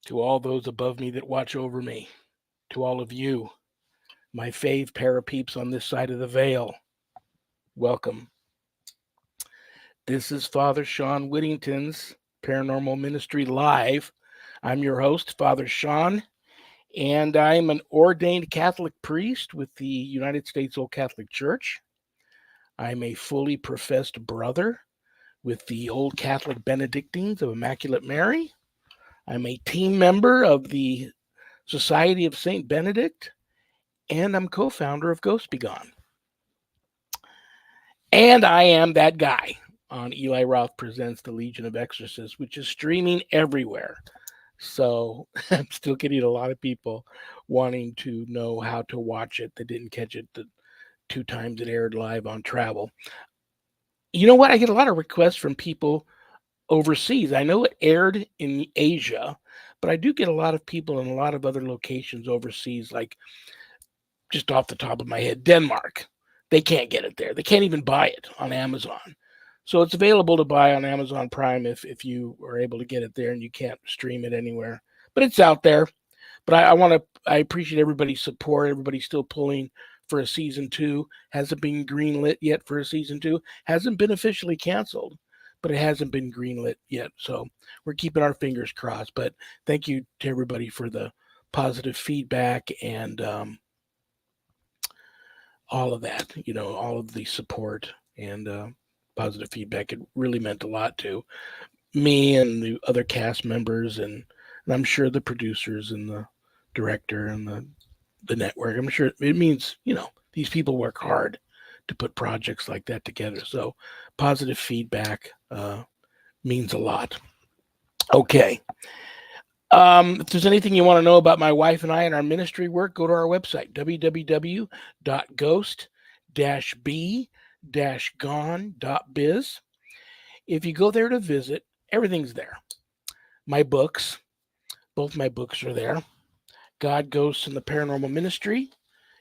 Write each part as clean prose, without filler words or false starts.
to all those above me that watch over me, to all of you, my fave parapeeps on this side of the veil, welcome. This is Father Shawn Whittington's Paranormal Ministry Live. I'm your host, Father Shawn, and I'm an ordained Catholic priest with the United States Old Catholic Church. I'm a fully professed brother with the Old Catholic Benedictines of Immaculate Mary. I'm a team member of the Society of St. Benedict, and I'm co-founder of Ghost Begone. And I am that guy on Eli Roth Presents The Legion of Exorcists, which is streaming everywhere. So I'm still getting a lot of people wanting to know how to watch it. They didn't catch it the 2 times it aired live on Travel. You know what? I get a lot of requests from people overseas. I know it aired in Asia, but I do get a lot of people in a lot of other locations overseas, like just off the top of my head, Denmark. They can't get it there. They can't even buy it on Amazon. So it's available to buy on Amazon Prime if you are able to get it there and you can't stream it anywhere. But it's out there. But I appreciate everybody's support. Everybody's still pulling for a season 2. Hasn't been greenlit yet for a season 2. Hasn't been officially canceled, but it hasn't been greenlit yet. So we're keeping our fingers crossed. But thank you to everybody for the positive feedback and all of that, all of the support and positive feedback. It really meant a lot to me and the other cast members, and I'm sure the producers and the director and the network. I'm sure it means, these people work hard to put projects like that together. So positive feedback means a lot. Okay. If there's anything you want to know about my wife and I and our ministry work, go to our website, www.ghost-b-gone.biz. If you go there to visit, everything's there. My books, both my books are there. God, Ghosts, and the Paranormal Ministry,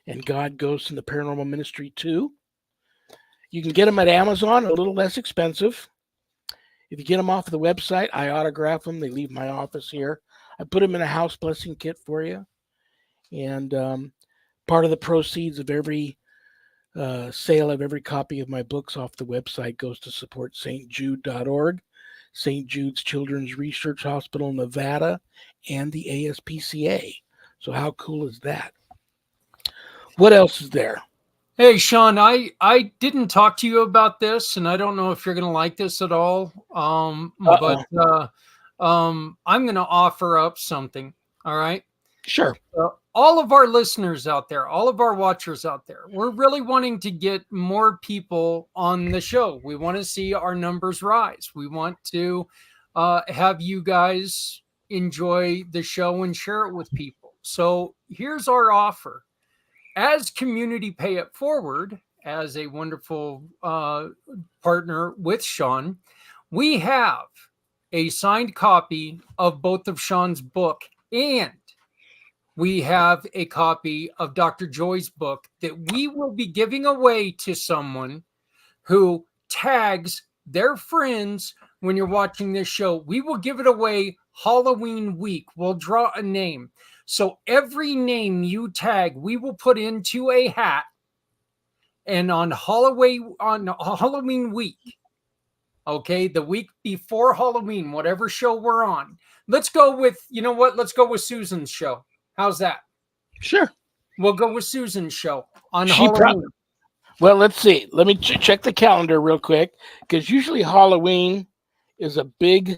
and God, Ghosts, and the Paranormal Ministry 2. You can get them at Amazon, a little less expensive. If you get them off of the website, I autograph them. They leave my office here. I put them in a house blessing kit for you. And part of the proceeds of every sale of every copy of my books off the website goes to support stjude.org, St. Jude's Children's Research Hospital, Nevada, and the ASPCA. So how cool is that? What else is there? Hey, Shawn, I didn't talk to you about this, and I don't know if you're going to like this at all. But I'm going to offer up something. All right. Sure. All of our listeners out there, all of our watchers out there, we're really wanting to get more people on the show. We want to see our numbers rise. We want to have you guys enjoy the show and share it with people. So here's our offer. As Community Pay It Forward, as a wonderful partner with Shawn, we have a signed copy of both of Shawn's book, and we have a copy of Dr. Joy's book that we will be giving away to someone who tags their friends when you're watching this show. We will give it away Halloween week. We'll draw a name. So every name you tag, we will put into a hat. And on Halloween week, okay, the week before Halloween, whatever show we're on, let's go with, let's go with Susan's show. How's that? Sure. We'll go with Susan's show on Halloween. Well, let's see. Let me check the calendar real quick, because usually Halloween is a big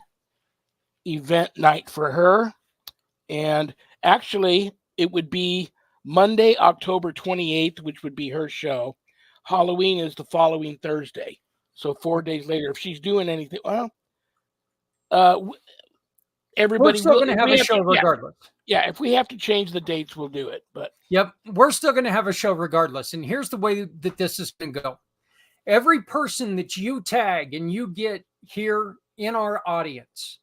event night for her. And actually, it would be Monday, October 28th, which would be her show. Halloween is the following Thursday. So 4 days later, if she's doing anything, everybody we're still going to have a show regardless. Yeah, if we have to change the dates, we'll do it. But yep, we're still going to have a show regardless. And here's the way that this is going to go. Every person that you tag and you get here in our audience,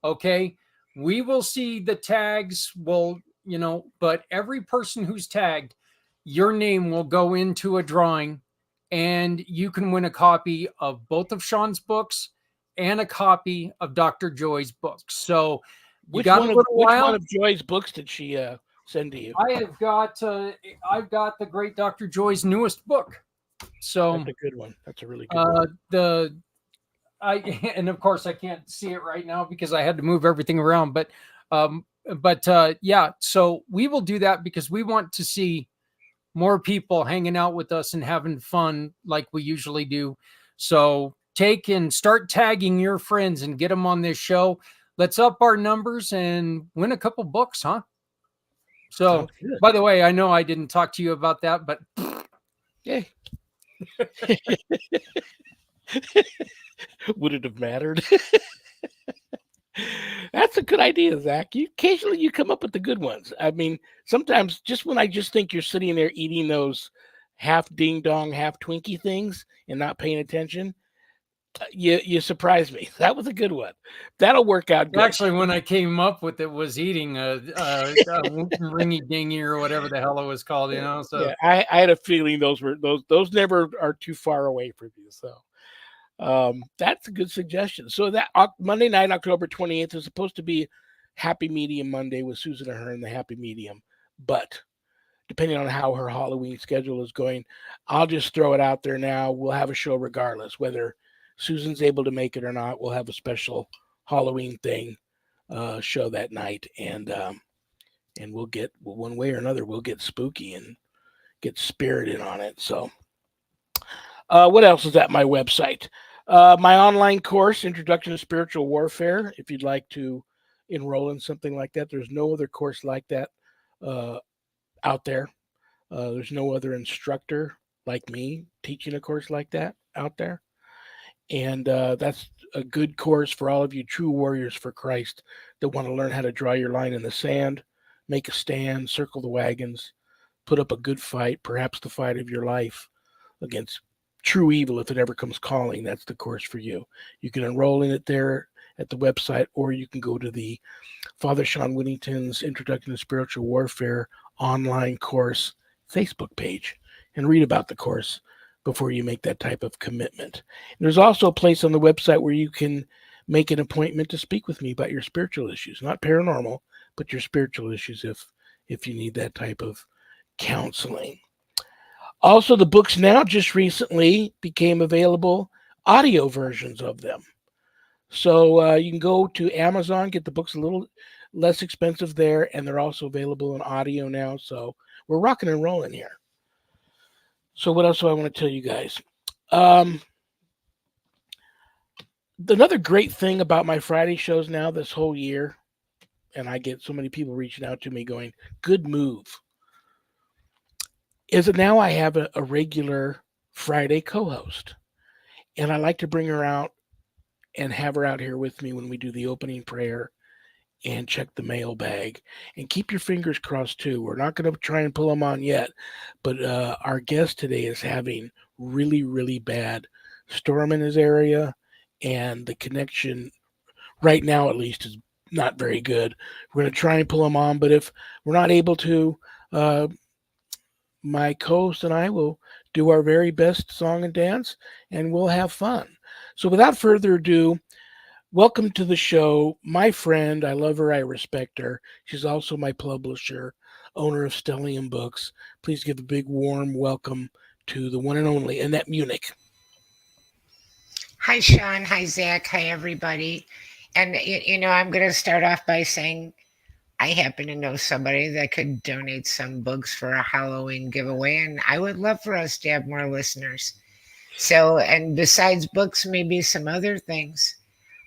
okay, we will see the tags, but every person who's tagged, your name will go into a drawing, and you can win a copy of both of Shawn's books and a copy of Dr. Joy's books. So You got a little which one while. of Joy's books did she send to you? I've got the great Dr. Joy's newest book. So That's a good one. That's a really good one. the I and of course I can't see it right now because I had to move everything around. But yeah, so we will do that because we want to see more people hanging out with us and having fun like we usually do. So take and start tagging your friends and get them on this show. Let's up our numbers and win a couple books, huh? So, Sounds good. by the way, I know I didn't talk to you about that, but Yay. Would it have mattered? That's a good idea, Zach. Occasionally you come up with the good ones. I mean, sometimes just when I just think you're sitting there eating those half ding dong, half Twinkie things and not paying attention, you surprise me. That was a good one. That'll work out good. actually, when I came up with it, was eating a ringy dingy or whatever the hell it was called, you know. So Yeah, I had a feeling those never are too far away from you. So that's a good suggestion. So that Monday night, October 28th, is supposed to be Happy Medium Monday with Susan Ahern, the Happy Medium. But depending on how her Halloween schedule is going, I'll just throw it out there now. We'll have a show regardless, whether Susan's able to make it or not. We'll have a special Halloween thing show that night, and we'll get one way or another. We'll get spooky and get spirited on it. So, what else is at my website? My online course, Introduction to Spiritual Warfare. If you'd like to enroll in something like that, there's no other course like that out there. There's no other instructor like me teaching a course like that out there. And that's a good course for all of you true warriors for Christ that want to learn how to draw your line in the sand, make a stand, circle the wagons, put up a good fight, perhaps the fight of your life against true evil if it ever comes calling. That's the course for you. You can enroll in it there at the website, or you can go to the Father Shawn Whittington's Introduction to Spiritual Warfare online course Facebook page and read about the course before you make that type of commitment. And there's also a place on the website where you can make an appointment to speak with me about your spiritual issues, not paranormal, but your spiritual issues if you need that type of counseling. Also, the books now just recently became available, audio versions of them. So you can go to Amazon, get the books a little less expensive there, and they're also available in audio now. So we're rocking and rolling here. So what else do I want to tell you guys? Another great thing about my Friday shows now this whole year, and I get so many people reaching out to me going, good move, is that now I have a regular Friday co-host. And I like to bring her out and have her out here with me when we do the opening prayer and check the mailbag. And keep your fingers crossed too. We're not going to try and pull them on yet, but our guest today is having really, really bad storm in his area, and the connection right now, at least, is not very good. We're going to try and pull him on, but if we're not able to, my co-host and I will do our very best song and dance, and we'll have fun. So without further ado, welcome to the show, my friend. I love her. I respect her. She's also my publisher, owner of Stellium Books. Please give a big, warm welcome to the one and only Annette Munich. Hi, Shawn. Hi, Zach. Hi, everybody. And, I'm going to start off by saying I happen to know somebody that could donate some books for a Halloween giveaway, and I would love for us to have more listeners. So, and besides books, maybe some other things.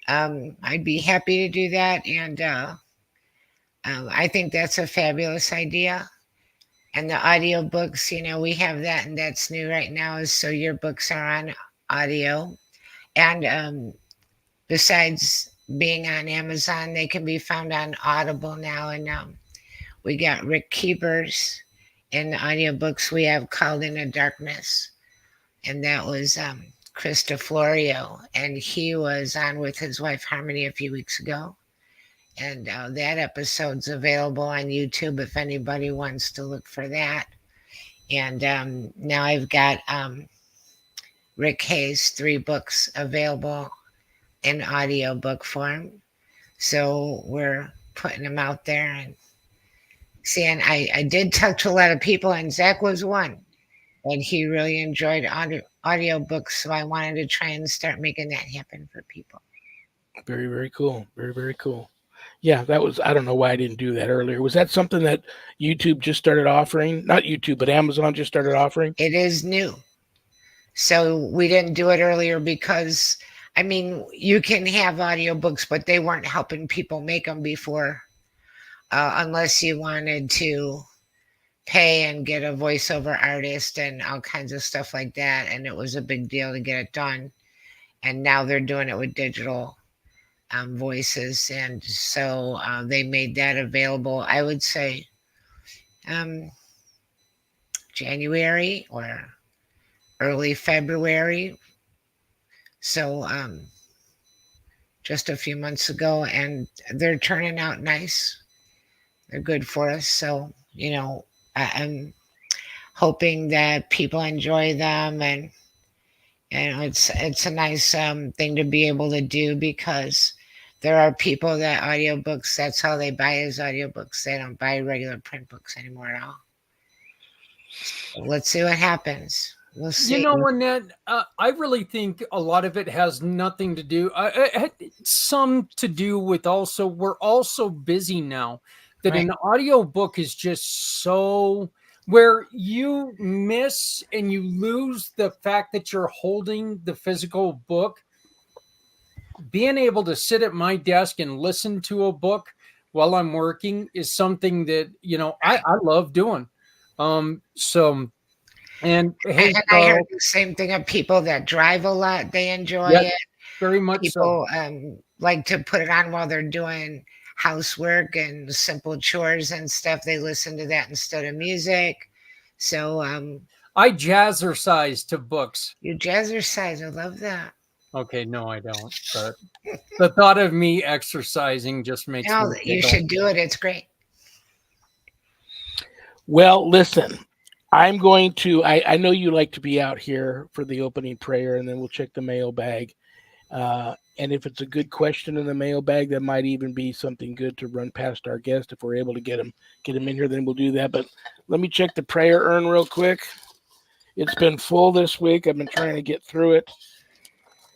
I'd be happy to do that. And I think that's a fabulous idea. And the audio books, we have that, and that's new right now. Is so your books are on audio. And besides being on Amazon, they can be found on Audible now. And we got Rick Keeper's in the audiobooks we have called In the Darkness. And that was Krista Florio. And he was on with his wife Harmony a few weeks ago. And that episode's available on YouTube if anybody wants to look for that. And now I've got Rick Hayes' 3 books available in audiobook form. So we're putting them out there. And see, and I did talk to a lot of people, and Zach was one. And he really enjoyed audiobooks, so I wanted to try and start making that happen for people. Very, very cool. Very, very cool. Yeah, that was, I don't know why I didn't do that earlier. Was that something that YouTube just started offering? Not YouTube, but Amazon just started offering? It is new. So we didn't do it earlier because, I mean, you can have audiobooks, but they weren't helping people make them before, unless you wanted to pay and get a voiceover artist and all kinds of stuff like that. And it was a big deal to get it done. And now they're doing it with digital voices. And so they made that available, I would say, um, January or early February. So just a few months ago, and they're turning out nice. They're good for us. So, I'm hoping that people enjoy them, and it's a nice thing to be able to do, because there are people that audiobooks, that's how they buy is audiobooks. They don't buy regular print books anymore at all. So let's see what happens. We'll see. Annette, I really think a lot of it has nothing to do, some to do with also, we're all so busy now that Right. an audiobook is just so, where you miss and you lose the fact that you're holding the physical book. Being able to sit at my desk and listen to a book while I'm working is something that, I love doing. So, and hey, And I heard the same thing of people that drive a lot. They enjoy yes, it. very much so. People like to put it on while they're doing housework and simple chores and stuff. They listen to that instead of music. So I jazzercise to books. you jazzercise. I love that. Okay, no, I don't. But the thought of me exercising just makes No, me you giggle. should do it. It's great. Well, listen, I'm going to, I know you like to be out here for the opening prayer, and then we'll check the mailbag. And if it's a good question in the mailbag, that might even be something good to run past our guest. If we're able to get him in here, then we'll do that. But let me check the prayer urn real quick. It's been full this week. I've been trying to get through it.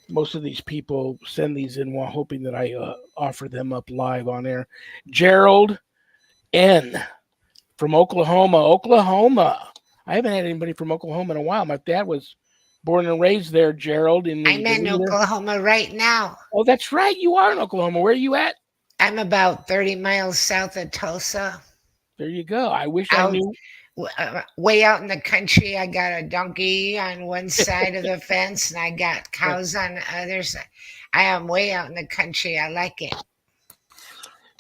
Most of these people send these in while hoping that I offer them up live on air. Gerald N. from Oklahoma. I haven't had anybody from Oklahoma in a while. My dad was born and raised there, Gerald. I'm in Oklahoma right now. Oh, that's right. You are in Oklahoma. Where are you at? I'm about 30 miles south of Tulsa. There you go. I wish I knew. Way out in the country, I got a donkey on one side of the fence, and I got cows on the other side. I am way out in the country. I like it.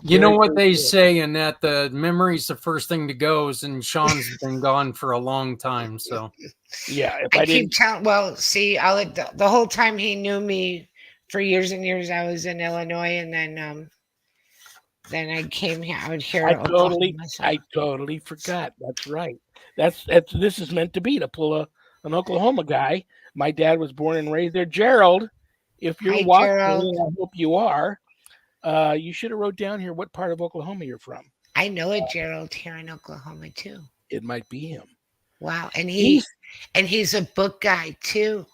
You know what they say, and that the memory's the first thing to go, and Shawn's been gone for a long time. So, yeah, I keep telling. Well, see, the whole time he knew me for years and years. I was in Illinois, and then I came out here. I totally forgot. That's right. That's this is meant to be, to pull an Oklahoma guy. My dad was born and raised there. Gerald, if you're watching, Gerald. I hope you are. You should have wrote down here what part of Oklahoma you're from. I know a Gerald here in Oklahoma too. It might be him. Wow, and he's a book guy too.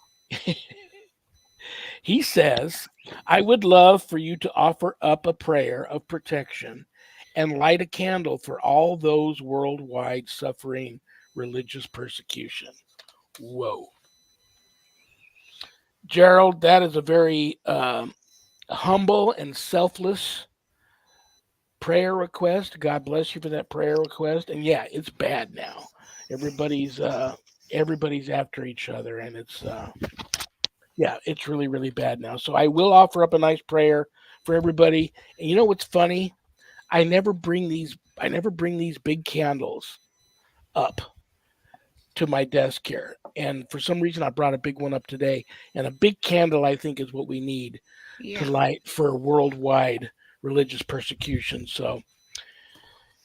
He says, I would love for you to offer up a prayer of protection and light a candle for all those worldwide suffering religious persecution. Whoa. Gerald, that is a very humble and selfless prayer request. God bless you for that prayer request. And yeah, it's bad now. Everybody's after each other, and it's it's really, really bad now. So I will offer up a nice prayer for everybody. And you know what's funny? I never bring these big candles up to my desk here. And for some reason I brought a big one up today. And a big candle, I think, is what we need to light for worldwide religious persecution. So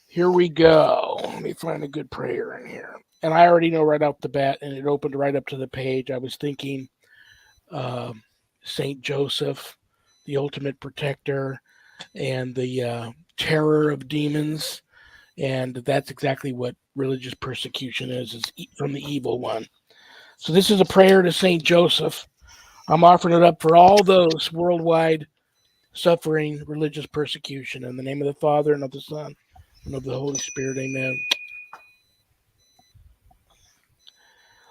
here we go. Let me find a good prayer in here. And I already know right off the bat, and it opened right up to the page. I was thinking Saint Joseph, the ultimate protector, and the terror of demons. And that's exactly what religious persecution is from the evil one. So this is a prayer to Saint Joseph. I'm offering it up for all those worldwide suffering religious persecution. In the name of the Father, and of the Son, and of the Holy Spirit. Amen.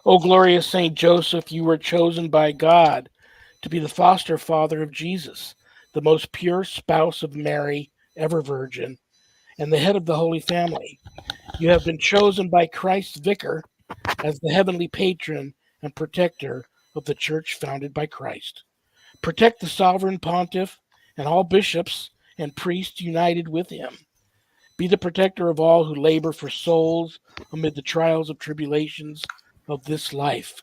O glorious Saint Joseph, you were chosen by God to be the foster father of Jesus, the most pure spouse of Mary, ever virgin, and the head of the Holy Family. You have been chosen by Christ's vicar as the heavenly patron and protector of the church founded by Christ. Protect the sovereign pontiff and all bishops and priests united with him. Be the protector of all who labor for souls amid the trials of tribulations of this life,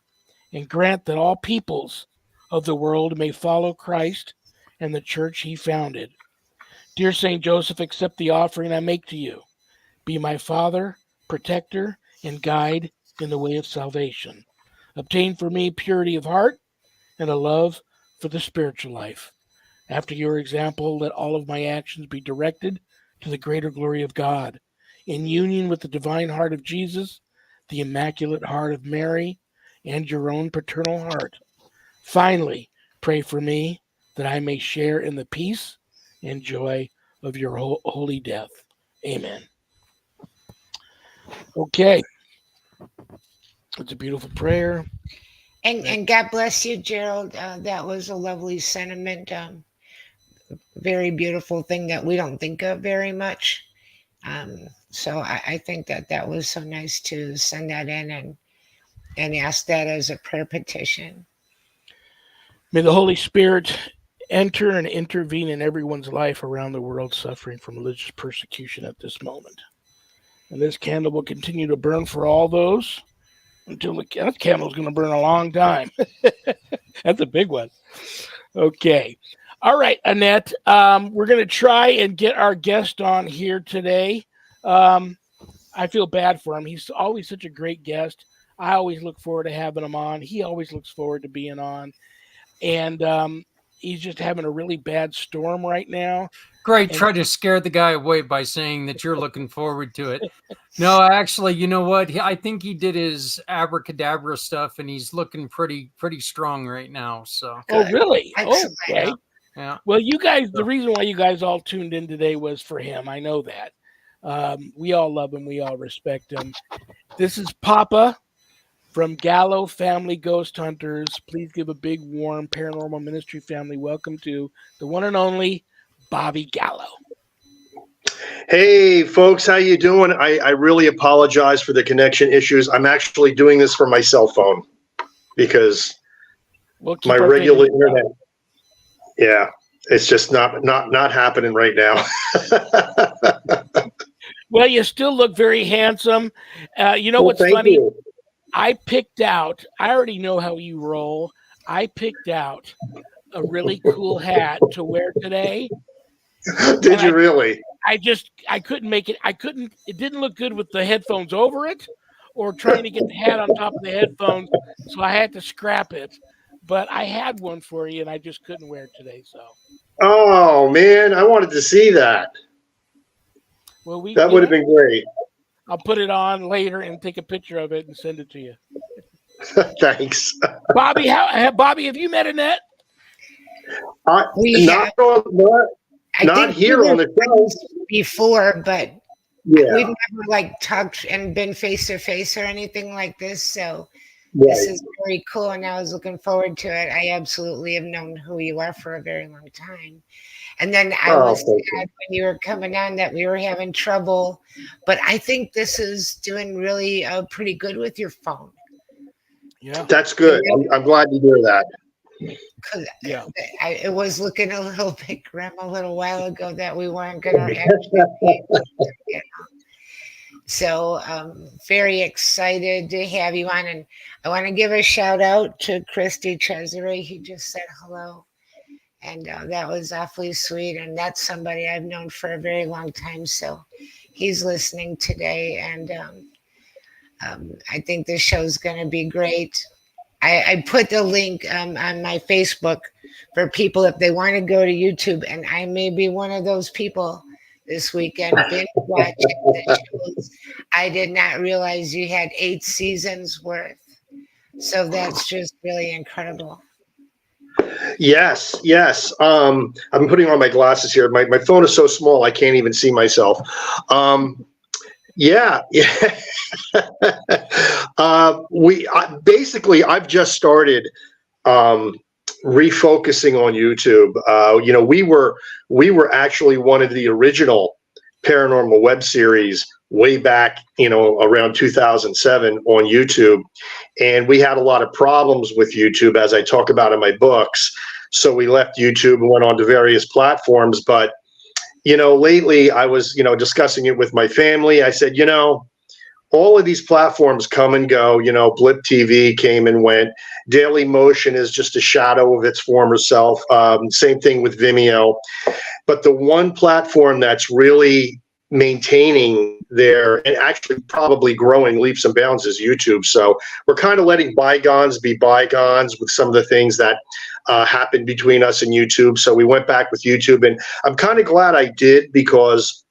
and grant that all peoples of the world may follow Christ and the church he founded. Dear Saint Joseph, accept the offering I make to you. Be my father, protector, and guide in the way of salvation. Obtain for me purity of heart and a love for the spiritual life. After your example, let all of my actions be directed to the greater glory of God, in union with the divine heart of Jesus, the immaculate heart of Mary, and your own paternal heart. Finally, pray for me that I may share in the peace and joy of your holy death. Amen. Okay. It's a beautiful prayer. And God bless you, Gerald. That was a lovely sentiment. Very beautiful thing that we don't think of very much. So I think that was so nice to send that in and ask that as a prayer petition. May the Holy Spirit enter and intervene in everyone's life around the world suffering from religious persecution at this moment. And this candle will continue to burn for all those until that candle's going to burn a long time. That's a big one. Okay. All right, Annette, we're going to try and get our guest on here today. I feel bad for him. He's always such a great guest. I always look forward to having him on. He always looks forward to being on. And he's just having a really bad storm right now. Great. Try to scare the guy away by saying that you're looking forward to it. No, actually, you know what? I think he did his abracadabra stuff, and he's looking pretty strong right now. So. Oh, really? Excellent. Okay. Yeah. Well, you guys, the reason why you guys all tuned in today was for him. I know that. We all love him. We all respect him. This is Papa from Gallo Family Ghosthunters. Please give a big, warm Paranormal Ministry family welcome to the one and only Bobby Gallo. Hey, folks, how you doing? I really apologize for the connection issues. I'm actually doing this from my cell phone because my regular internet. Yeah, it's just not happening right now. Well, you still look very handsome. You know what's funny? You. I already know how you roll. I picked out a really cool hat to wear today. Did you really? I couldn't make it. It didn't look good with the headphones over it or trying to get the hat on top of the headphones. So I had to scrap it. But I had one for you and I just couldn't wear it today. So. Oh, man. I wanted to see that. Well, that would have been great. I'll put it on later and take a picture of it and send it to you. Thanks. Bobby, have you met Annette? Not here on the show before, but yeah, we've never talked and been face to face or anything like this. So right. This is very cool, and I was looking forward to it. I absolutely have known who you are for a very long time. And then I was sad when you were coming on that we were having trouble, but I think this is doing really pretty good with your phone. Yeah, that's good. I'm glad to hear that. Because it was looking a little bit grim a little while ago that we weren't going to actually So very excited to have you on. And I want to give a shout out to Christy Cesare. He just said hello. And that was awfully sweet. And that's somebody I've known for a very long time. So he's listening today. And I think this show's going to be great. I put the link on my Facebook for people if they want to go to YouTube. And I may be one of those people this weekend, binge watching the shows. I did not realize you had 8 seasons worth. So that's just really incredible. Yes, yes. I'm putting on my glasses here. My phone is so small I can't even see myself. Yeah. Basically I've just started refocusing on YouTube. We were actually one of the original paranormal web series way back, around 2007 on YouTube. And we had a lot of problems with YouTube, as I talk about in my books. So we left YouTube and went on to various platforms. But, lately I was, discussing it with my family. I said, all of these platforms come and go. Blip TV came and went. Daily Motion is just a shadow of its former self. Same thing with Vimeo. But the one platform that's really maintaining there and actually probably growing leaps and bounds is YouTube. So we're kind of letting bygones be bygones with some of the things that happened between us and YouTube. So we went back with YouTube, and I'm kind of glad I did, because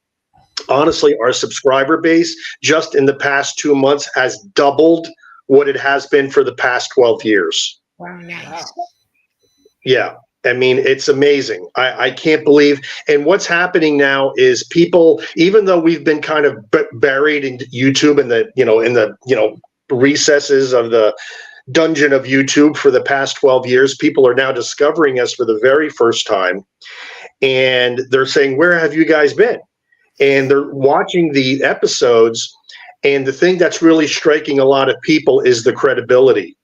honestly, our subscriber base just in the past 2 months has doubled what it has been for the past 12 years. Wow, nice. Yeah. I mean, it's amazing. I can't believe. And what's happening now is people, even though we've been kind of buried in YouTube in the recesses of the dungeon of YouTube for the past 12 years, people are now discovering us for the very first time. And they're saying, where have you guys been? And they're watching the episodes. And the thing that's really striking a lot of people is the credibility.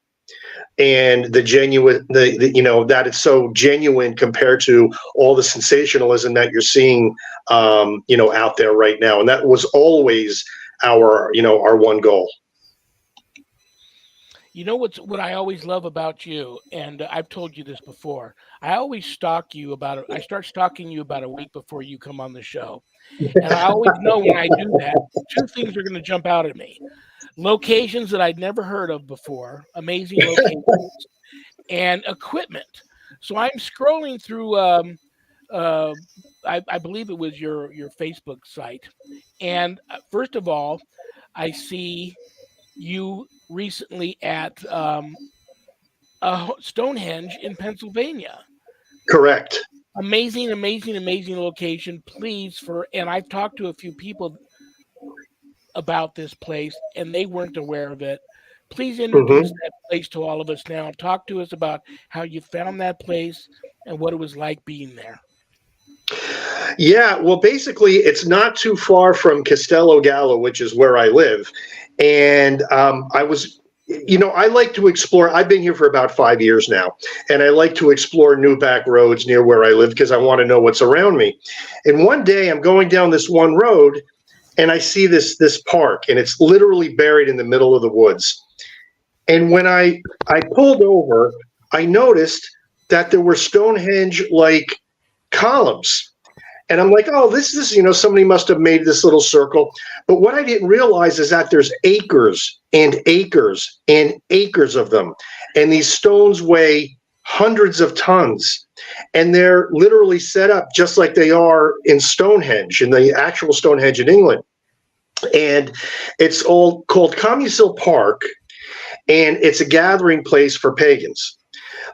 And the genuine, that it's so genuine compared to all the sensationalism that you're seeing, out there right now. And that was always our one goal. What I always love about you, and I've told you this before, I always stalk you I start stalking you about a week before you come on the show. And I always know when I do that, 2 things are going to jump out at me. Locations that I'd never heard of before, amazing locations, and equipment. So I'm scrolling through, I believe it was your Facebook site. And first of all, I see you recently at Stonehenge in Pennsylvania. Correct. Amazing location. And I've talked to a few people about this place, and they weren't aware of it. Please introduce that place to all of us now. Talk to us about how you found that place and what it was like being there. Yeah, well, basically, it's not too far from Castello Gallo, which is where I live. And I like to explore. I've been here for about 5 years now, and I like to explore new back roads near where I live because I want to know what's around me. And one day I'm going down this one road, and I see this park, and it's literally buried in the middle of the woods. And when I pulled over, I noticed that there were Stonehenge-like columns. And I'm like, oh, this is, somebody must have made this little circle. But what I didn't realize is that there's acres and acres and acres of them. And these stones weigh hundreds of tons. And they're literally set up just like they are in Stonehenge, in the actual Stonehenge in England. And it's all called Comusil Park, and it's a gathering place for pagans.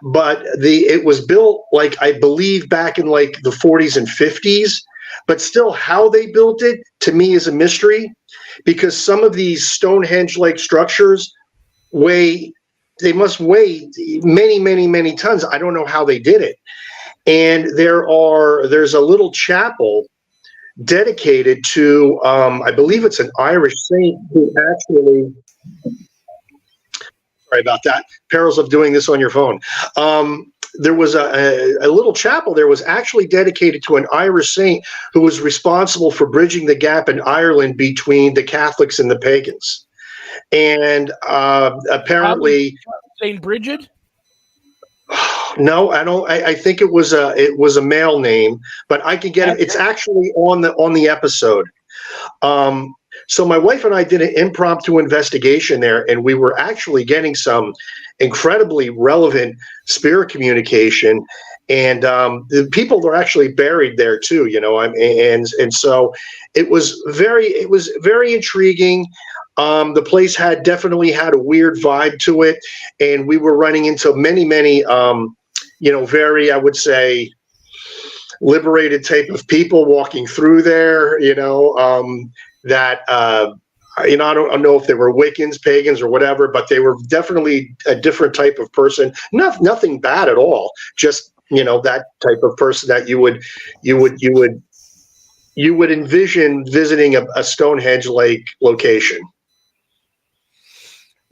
But it was built, I believe, back in the 40s and 50s. But still, how they built it, to me, is a mystery, because some of these Stonehenge-like structures must weigh many, many, many tons. I don't know how they did it. And there's a little chapel dedicated to, I believe it's an Irish saint who actually, sorry about that, perils of doing this on your phone. There was a little chapel there was actually dedicated to an Irish saint who was responsible for bridging the gap in Ireland between the Catholics and the pagans. And apparently, Saint Bridget. No, I don't. I think it was a male name, but I can get it. It's actually on the episode. So my wife and I did an impromptu investigation there, and we were actually getting some incredibly relevant spirit communication. and the people were actually buried there too. And so it was very intriguing. The place definitely had a weird vibe to it, and we were running into many very, I would say, liberated type of people walking through there. That. I don't know if they were Wiccans, pagans, or whatever, but they were definitely a different type of person. Nothing bad at all. Just that type of person that you would envision visiting a Stonehenge-like location.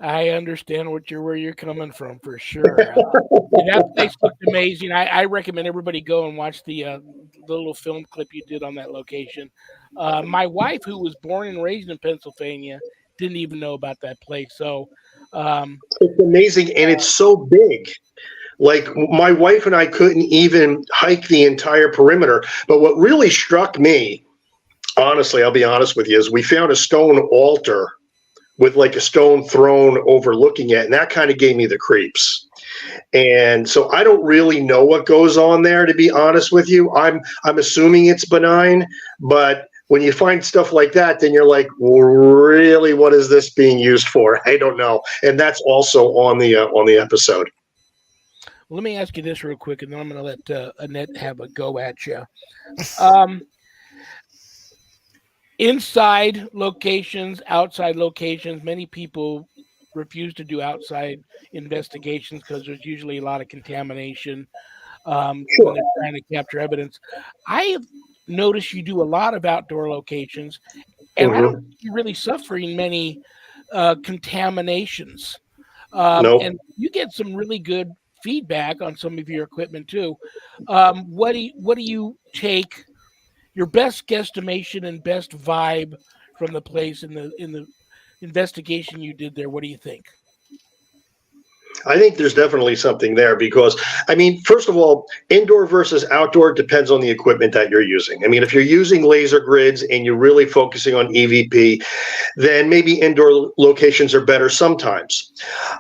I understand where you're coming from for sure. That place looked amazing. I recommend everybody go and watch the little film clip you did on that location. My wife, who was born and raised in Pennsylvania, didn't even know about that place. So it's amazing, and it's so big. Like, my wife and I couldn't even hike the entire perimeter. But what really struck me, honestly, I'll be honest with you, is we found a stone altar with like a stone throne overlooking it, and that kind of gave me the creeps. And so I don't really know what goes on there, to be honest with you. I'm assuming it's benign, but when you find stuff like that, then you're like, well, really, what is this being used for? I don't know. And that's also on the episode. Let me ask you this real quick, and then I'm going to let Annette have a go at you. Inside locations, outside locations, many people refuse to do outside investigations because there's usually a lot of contamination when they're trying to capture evidence. I have noticed you do a lot of outdoor locations, and I don't think you're really suffering many contaminations. Nope. And you get some really good feedback on some of your equipment too. What do you take your best guesstimation and best vibe from the place in the investigation you did there? What do you think? I think there's definitely something there because, I mean, first of all, indoor versus outdoor depends on the equipment that you're using. I mean, if you're using laser grids and you're really focusing on EVP, then maybe indoor locations are better sometimes.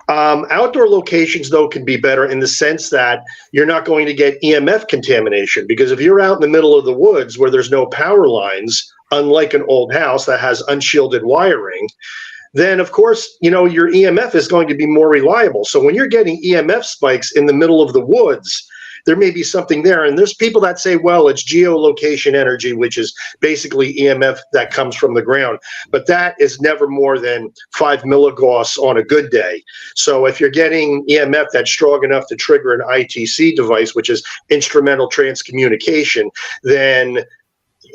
Outdoor locations, though, can be better in the sense that you're not going to get EMF contamination, because if you're out in the middle of the woods where there's no power lines, unlike an old house that has unshielded wiring, then of course, your EMF is going to be more reliable. So when you're getting EMF spikes in the middle of the woods, there may be something there. And there's people that say, well, it's geolocation energy, which is basically EMF that comes from the ground. But that is never more than 5 milligauss on a good day. So if you're getting EMF that's strong enough to trigger an ITC device, which is instrumental transcommunication, then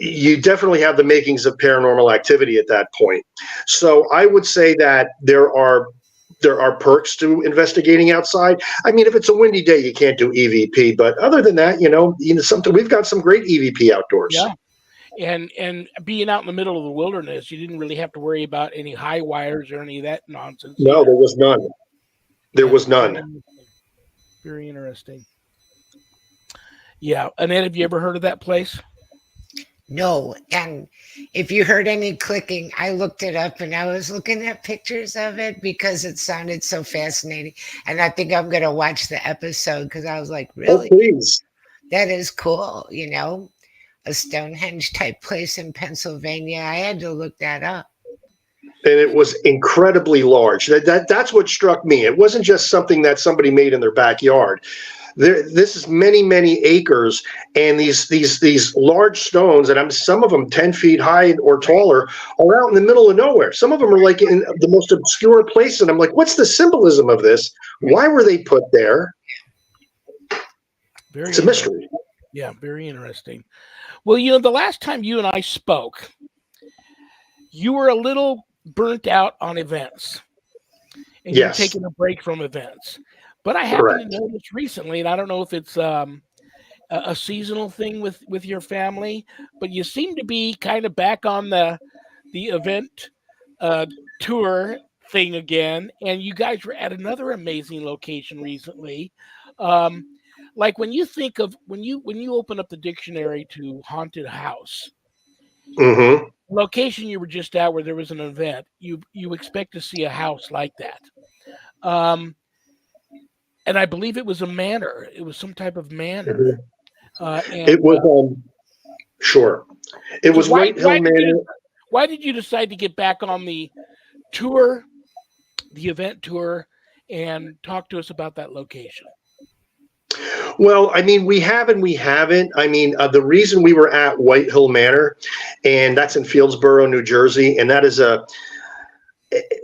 you definitely have the makings of paranormal activity at that point. So I would say that there are perks to investigating outside. I mean, if it's a windy day, you can't do EVP, but other than that, something, we've got some great EVP outdoors. Yeah. And being out in the middle of the wilderness, you didn't really have to worry about any high wires or any of that nonsense. No, there was none. There was none. Very interesting. Yeah. Annette, have you ever heard of that place? No, and if you heard any clicking, I looked it up and I was looking at pictures of it because it sounded so fascinating. And I think I'm going to watch the episode because I was like, really? Oh, please. That is cool, a Stonehenge type place in Pennsylvania. I had to look that up. And it was incredibly large. That's what struck me. It wasn't just something that somebody made in their backyard. This is many acres, and these large stones, and some of them 10 feet high or taller, are out in the middle of nowhere. Some of them are like in the most obscure place, and I'm like, what's the symbolism of this? Why were they put there? It's a mystery. Yeah, very interesting. Well, the last time you and I spoke, you were a little burnt out on events, and you're taking a break from events. But I happen to notice recently, and I don't know if it's a seasonal thing with your family, but you seem to be kind of back on the event tour thing again, and you guys were at another amazing location recently. Like when you think of when you open up the dictionary to haunted house, location you were just at where there was an event, you expect to see a house like that. and I believe it was a manor. It was some type of manor. Mm-hmm. It was sure. It was White Hill Manor. Why did you decide to get back on the tour, the event tour, and talk to us about that location? Well, I mean, we have and we haven't. I mean, the reason we were at White Hill Manor, and that's in Fieldsboro, New Jersey, and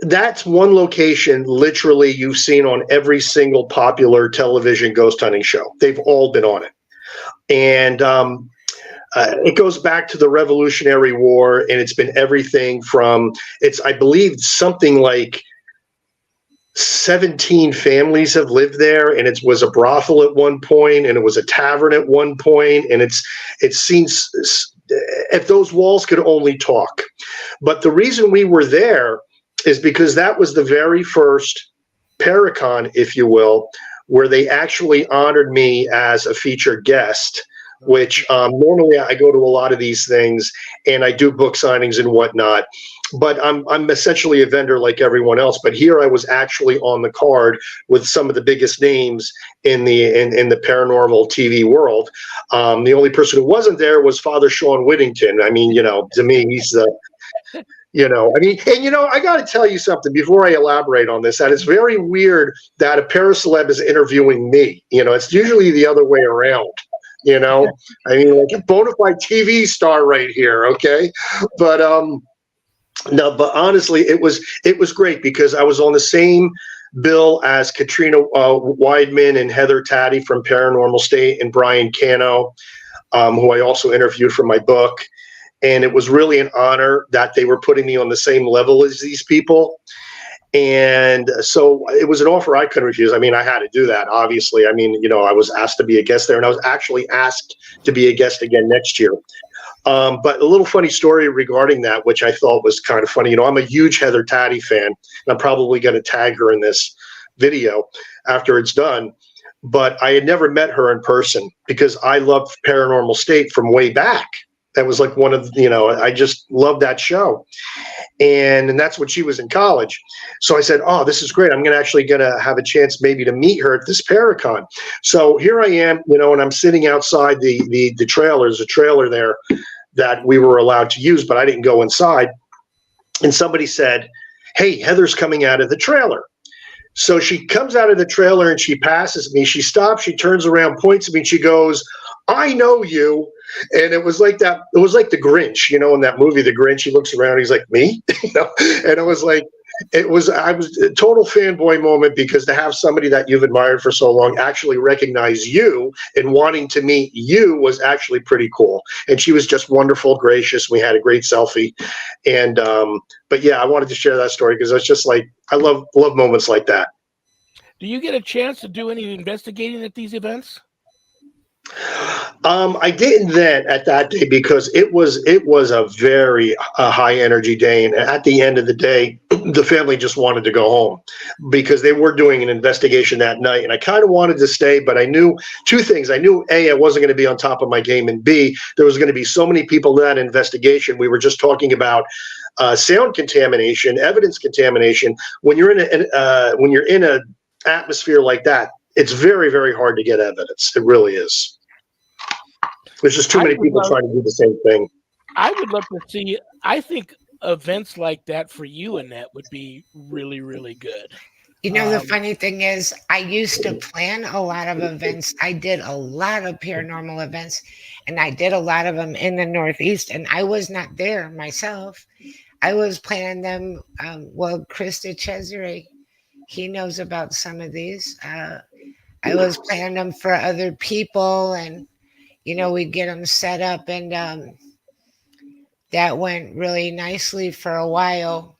that's one location literally you've seen on every single popular television ghost hunting show. They've all been on it. And it goes back to the Revolutionary War, and it's been everything from, I believe, something like 17 families have lived there, and it was a brothel at one point, and it was a tavern at one point, and it seems if those walls could only talk. But the reason we were there is because that was the very first Paracon, if you will, where they actually honored me as a featured guest, which normally I go to a lot of these things and I do book signings and whatnot, but I'm essentially a vendor like everyone else. But here I was actually on the card with some of the biggest names in the paranormal TV world. The only person who wasn't there was Father Shawn Whittington. I mean, to me, he's I got to tell you something before I elaborate on this, that it's very weird that a paraceleb is interviewing me. It's usually the other way around. I mean, like a bona fide TV star right here. Okay. But, no, but honestly, it was great because I was on the same bill as Katrina Weidman and Heather Taddy from Paranormal State and Brian Cano, who I also interviewed for my book. And it was really an honor that they were putting me on the same level as these people. And so it was an offer I couldn't refuse. I mean, I had to do that, obviously. I mean, I was asked to be a guest there, and I was actually asked to be a guest again next year. But a little funny story regarding that, which I thought was kind of funny. I'm a huge Heather Taddy fan, and I'm probably going to tag her in this video after it's done. But I had never met her in person because I loved Paranormal State from way back. That was like one of, I just loved that show. And that's when she was in college. So I said, oh, this is great. I'm going to have a chance maybe to meet her at this Paracon. So here I am, and I'm sitting outside the trailer. There's a trailer there that we were allowed to use, but I didn't go inside. And somebody said, hey, Heather's coming out of the trailer. So she comes out of the trailer and she passes me. She stops, she turns around, points at me, and she goes, I know you. And it was like that. It was like the Grinch, in that movie, The Grinch. He looks around, he's like, me? And it was like, I was a total fanboy moment because to have somebody that you've admired for so long actually recognize you and wanting to meet you was actually pretty cool. And she was just wonderful, gracious. We had a great selfie. And, but yeah, I wanted to share that story because it's just like, I love moments like that. Do you get a chance to do any investigating at these events? I didn't then at that day because it was a very high energy day, and at the end of the day, the family just wanted to go home because they were doing an investigation that night, and I kind of wanted to stay, but I knew two things. I knew A, I wasn't going to be on top of my game, and B, there was going to be so many people in that investigation. We were just talking about sound contamination, evidence contamination. When you're in a atmosphere like that, it's very, very hard to get evidence. It really is. There's just too many people trying to do the same thing. I would love to see. I think events like that for you, Annette, would be really, really good. The funny thing is, I used to plan a lot of events. I did a lot of paranormal events, and I did a lot of them in the Northeast, and I was not there myself. I was planning them. Krista Cesare, he knows about some of these. I was planning them for other people, and we'd get them set up, and that went really nicely for a while.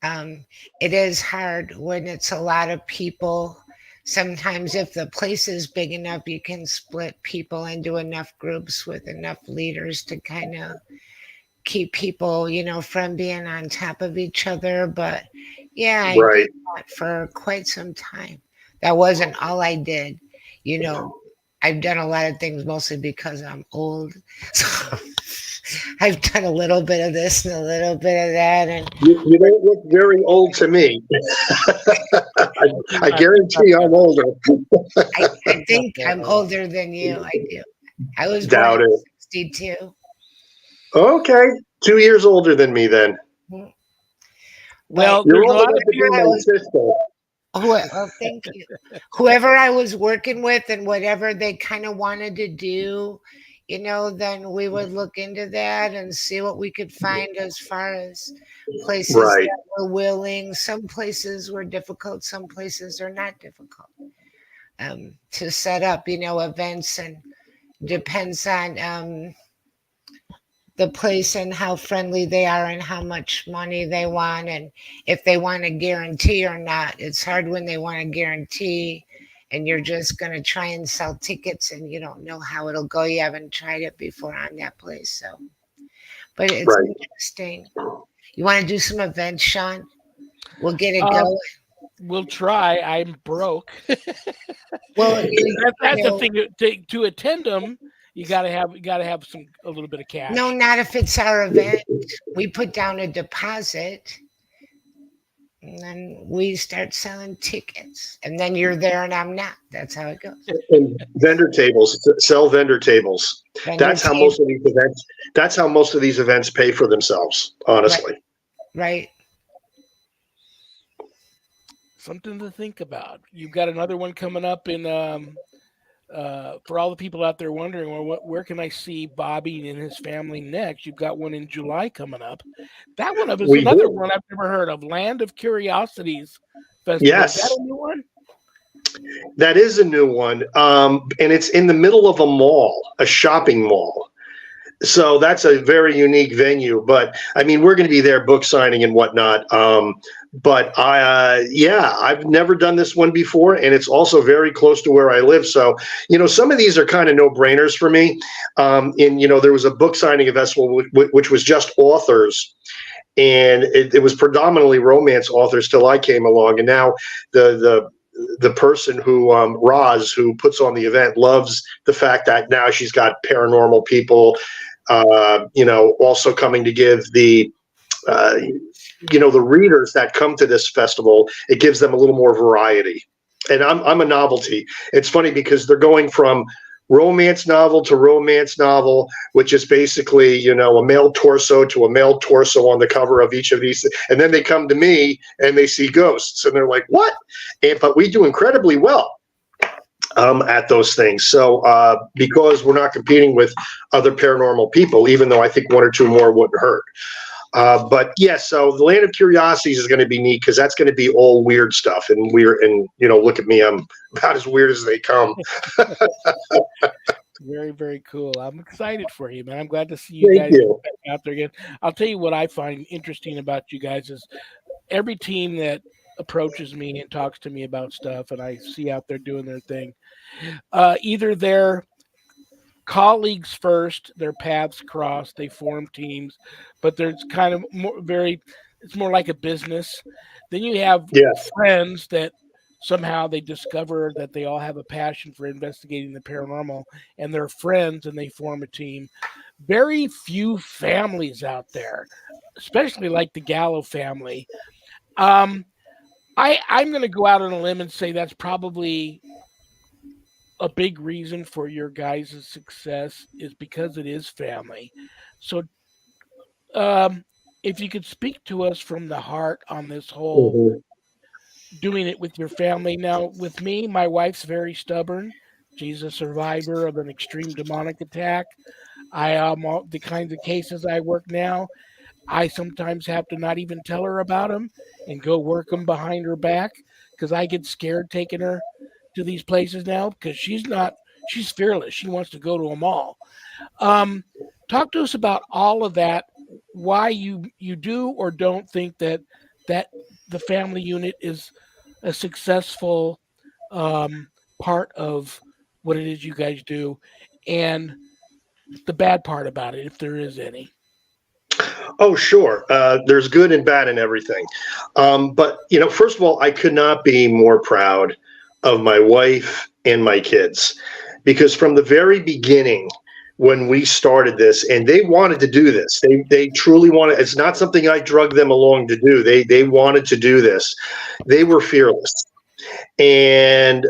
It is hard when it's a lot of people. Sometimes if the place is big enough, you can split people into enough groups with enough leaders to kind of keep people, from being on top of each other. But yeah, I did that for quite some time. That wasn't all I did. I've done a lot of things mostly because I'm old. So I've done a little bit of this and a little bit of that. And you don't look very old to me. I guarantee I'm older. I think I'm older than you. I do. I was born Doubt in it. 62. Okay, 2 years older than me then. Well, You're there's a old lot enough of to be my sister. Well, thank you. Whoever I was working with and whatever they kind of wanted to do, then we would look into that and see what we could find as far as places Right. that were willing. Some places were difficult, some places are not difficult to set up, events, and depends on the place and how friendly they are and how much money they want and if they want a guarantee or not. It's hard when they want a guarantee and you're just going to try and sell tickets and you don't know how it'll go. You haven't tried it before on that place. So, but it's Right. interesting. You want to do some events, Shawn? We'll get it going. We'll try. I'm broke. Well, that's the thing. To attend them, you gotta have a little bit of cash. no, not if it's our event. We put down a deposit, and then we start selling tickets, and then you're there and I'm not. That's how it goes. And vendor tables, sell vendor tables. That's how most of these events. That's how most of these events pay for themselves. Honestly. Right. Something to think about. You've got another one coming up in for all the people out there wondering, well, where can I see Bobby and his family next? You've got one in July coming up. That one is another one I've never heard of. Land of Curiosities Festival. Yes. Is that a new one? That is a new one. And it's in the middle of a mall, a shopping mall. So that's a very unique venue. But I mean, we're going to be there book signing and whatnot. But I've never done this one before, and it's also very close to where I live. So, some of these are kind of no-brainers for me. There was a book signing festival which was just authors, and it was predominantly romance authors till I came along. And now the person who Roz, who puts on the event, loves the fact that now she's got paranormal people, also coming to give the the readers that come to this festival, it gives them a little more variety. And I'm a novelty. It's funny because they're going from romance novel to romance novel, which is basically, a male torso to a male torso on the cover of each of these. And then they come to me and they see ghosts and they're like, what? But we do incredibly well at those things. So because we're not competing with other paranormal people, even though I think one or two more wouldn't hurt. But so the Land of Curiosities is going to be neat because that's going to be all weird stuff and look at me, I'm about as weird as they come. Very, very cool. I'm excited for you, man. I'm glad to see you guys out there again. I'll tell you what I find interesting about you guys is every team that approaches me and talks to me about stuff and I see out there doing their thing, either they're colleagues first, their paths cross, they form teams, but there's kind of it's more like a business. Then you have friends that somehow they discover that they all have a passion for investigating the paranormal and they're friends and they form a team. Very few families out there, especially like the Gallo family. I'm going to go out on a limb and say that's probably a big reason for your guys' success is because it is family. So if you could speak to us from the heart on this whole doing it with your family. Now, with me, my wife's very stubborn. She's a survivor of an extreme demonic attack. The kinds of cases I work now, I sometimes have to not even tell her about them and go work them behind her back because I get scared taking her to these places now because she's fearless. She wants to go to them all. Talk to us about all of that, why you do or don't think that the family unit is a successful part of what it is you guys do, and the bad part about it, if there is any. Oh, sure. There's good and bad in everything. But, first of all, I could not be more proud of my wife and my kids, because from the very beginning, when we started this, and they wanted to do this, they truly wanted. It's not something I drugged them along to do. They wanted to do this. They were fearless. And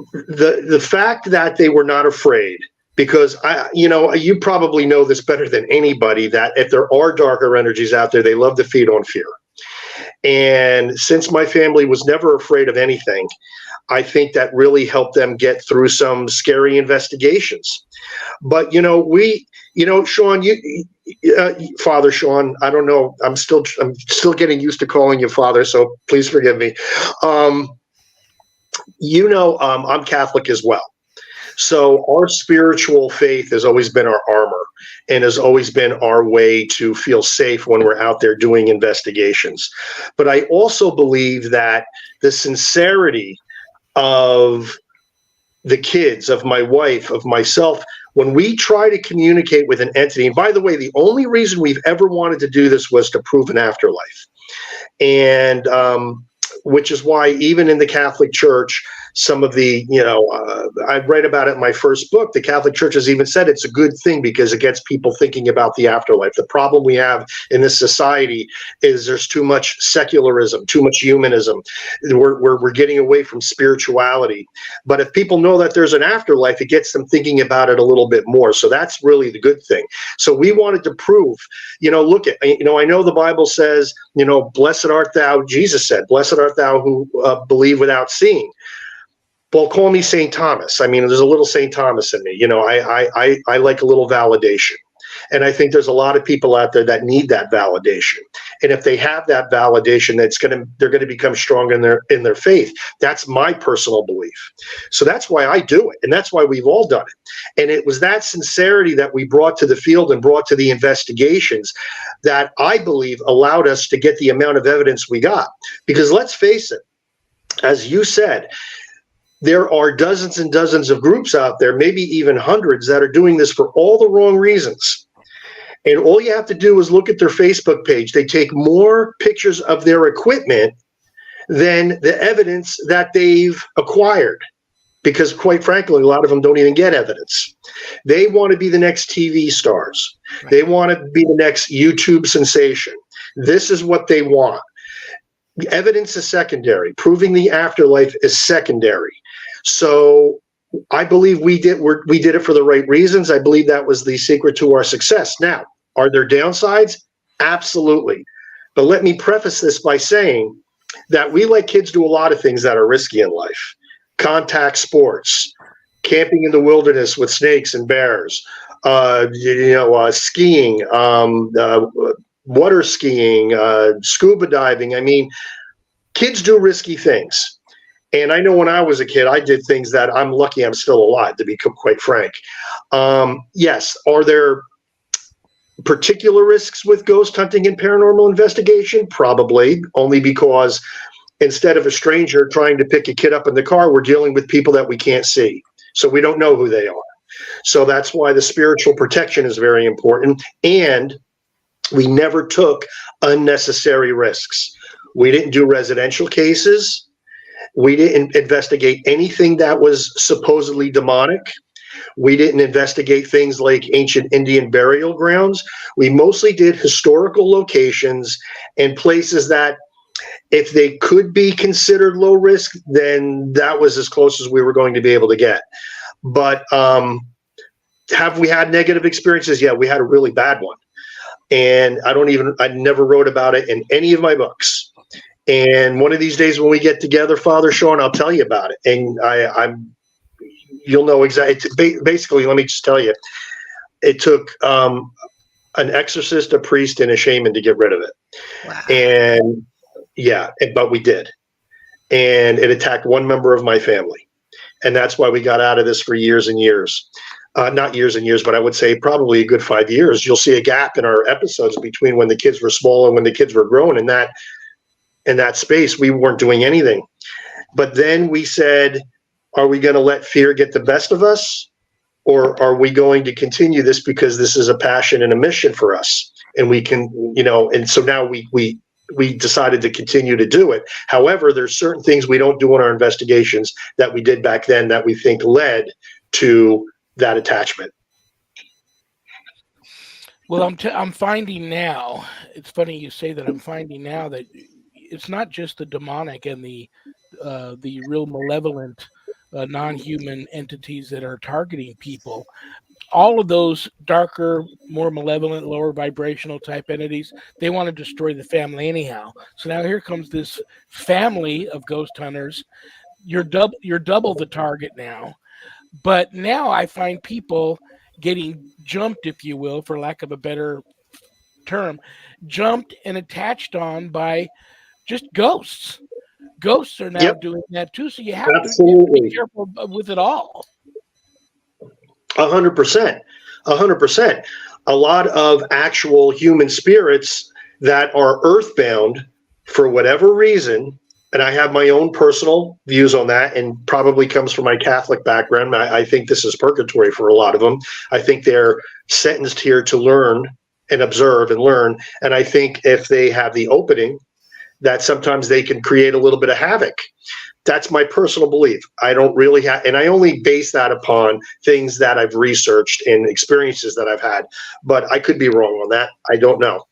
the fact that they were not afraid, because you probably know this better than anybody, that if there are darker energies out there, they love to feed on fear. And since my family was never afraid of anything, I think that really helped them get through some scary investigations. But Shawn, Father Shawn, I don't know, I'm still getting used to calling you Father, so please forgive me. I'm Catholic as well. So our spiritual faith has always been our armor and has always been our way to feel safe when we're out there doing investigations. But I also believe that the sincerity of the kids, of my wife, of myself, when we try to communicate with an entity, and by the way, the only reason we've ever wanted to do this was to prove an afterlife. And which is why even in the Catholic Church, some of the, I write about it in my first book, the Catholic Church has even said it's a good thing because it gets people thinking about the afterlife. The problem we have in this society is there's too much secularism, too much humanism. We're getting away from spirituality. But if people know that there's an afterlife, it gets them thinking about it a little bit more. So that's really the good thing. So we wanted to prove, I know the Bible says, blessed art thou, Jesus said, blessed art thou who believe without seeing. Well, call me St. Thomas. I mean, there's a little St. Thomas in me. I like a little validation. And I think there's a lot of people out there that need that validation. And if they have that validation, they're going to become strong in their faith. That's my personal belief. So that's why I do it. And that's why we've all done it. And it was that sincerity that we brought to the field and brought to the investigations that I believe allowed us to get the amount of evidence we got. Because let's face it, as you said, there are dozens and dozens of groups out there, maybe even hundreds, that are doing this for all the wrong reasons. And all you have to do is look at their Facebook page. They take more pictures of their equipment than the evidence that they've acquired. Because quite frankly, a lot of them don't even get evidence. They want to be the next TV stars. Right. They want to be the next YouTube sensation. This is what they want. Evidence is secondary. Proving the afterlife is secondary. So I believe we did it for the right reasons. I believe that was the secret to our success. Now, are there downsides? Absolutely. But let me preface this by saying that we let kids do a lot of things that are risky in life. Contact sports, camping in the wilderness with snakes and bears, skiing, water skiing, scuba diving. I mean, kids do risky things. And I know when I was a kid, I did things that I'm lucky I'm still alive, to be quite frank. Yes. Are there particular risks with ghost hunting and paranormal investigation? Probably, only because instead of a stranger trying to pick a kid up in the car, we're dealing with people that we can't see. So we don't know who they are. So that's why the spiritual protection is very important. And we never took unnecessary risks. We didn't do residential cases. We didn't investigate anything that was supposedly demonic. We didn't investigate things like ancient Indian burial grounds. We mostly did historical locations and places that, if they could be considered low risk, then that was as close as we were going to be able to get. But have we had negative experiences? Yeah, we had a really bad one. And I never wrote about it in any of my books. And one of these days when we get together, Father Shawn, I'll tell you about it. And you'll know exactly. Basically, let me just tell you, it took an exorcist, a priest, and a shaman to get rid of it. Wow. And yeah, but we did. And it attacked one member of my family. And that's why we got out of this for years and years. Not years and years, but I would say probably a good 5 years. You'll see a gap in our episodes between when the kids were small and when the kids were grown. In that space, we weren't doing anything. But then we said, are we going to let fear get the best of us? Or are we going to continue this because this is a passion and a mission for us? And we can, and so now we decided to continue to do it. However, there's certain things we don't do in our investigations that we did back then that we think led to that attachment. Well, I'm finding now, it's funny you say that, I'm finding now that it's not just the demonic and the the real malevolent non-human entities that are targeting people. All of those darker, more malevolent, lower vibrational type entities, they want to destroy the family anyhow. So now here comes this family of ghost hunters. You're double the target now. But now I find people getting jumped, if you will, for lack of a better term, jumped and attached on by just ghosts. Ghosts are now doing that too. So you have to be careful with it all. 100%. 100%. A lot of actual human spirits that are earthbound for whatever reason, and I have my own personal views on that, and probably comes from my Catholic background. I think this is purgatory for a lot of them. I think they're sentenced here to learn and observe and learn. And I think if they have the opening, that sometimes they can create a little bit of havoc. That's my personal belief. I don't really have, and I only base that upon things that I've researched and experiences that I've had, but I could be wrong on that. I don't know.